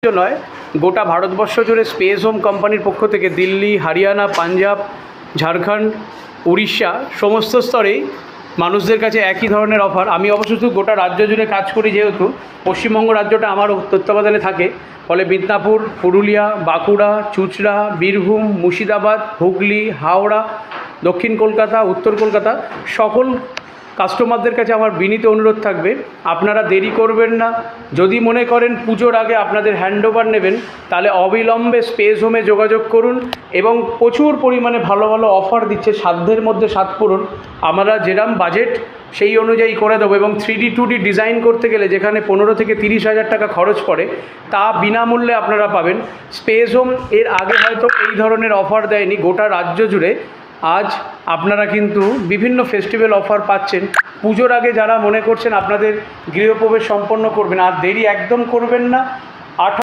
নয়, গোটা ভারতবর্ষ জুড়ে স্পেস হোম কোম্পানির পক্ষ থেকে দিল্লি, হরিয়ানা, পাঞ্জাব, ঝাড়খণ্ড, উড়িষ্যা সমস্ত স্তরেই মানুষদের কাছে একই ধরনের অফার। আমি অবশ্য শুধু গোটা রাজ্য জুড়ে কাজ করি, যেহেতু পশ্চিমবঙ্গ রাজ্যটা আমার তত্ত্বাবধানে থাকে, ফলে মিদনাপুর, পুরুলিয়া, বাঁকুড়া, চুঁচড়া, বীরভূম, মুর্শিদাবাদ, হুগলি, হাওড়া, দক্ষিণ কলকাতা, উত্তর কলকাতা সকল কাস্টমারদের কাছে আমার বিনীত অনুরোধ থাকবে, আপনারা দেরি করবেন না। যদি মনে করেন পুজোর আগে আপনাদের হ্যান্ডওভার নেবেন, তাহলে অবিলম্বে স্পেস হোমে যোগাযোগ করুন এবং প্রচুর পরিমাণে ভালো ভালো অফার দিচ্ছে। সাধ্যের মধ্যে সাধ পূরণ, আমরা যেরকম বাজেট সেই অনুযায়ী করে দেবো। এবং 3D 2D ডিজাইন করতে গেলে যেখানে 15 থেকে 30 হাজার টাকা খরচ পড়ে, তা বিনামূল্যে আপনারা পাবেন। স্পেস হোম এর আগে হয়তো এই ধরনের অফার দেয়নি গোটা রাজ্য জুড়ে। আজ আপনারা কিন্তু বিভিন্ন ফেস্টিভ্যাল অফার পাচ্ছেন। পুজোর আগে যারা মনে করছেন আপনাদের গৃহপ্রবেশ সম্পন্ন করবেন, আর দেরি একদম করবেন না।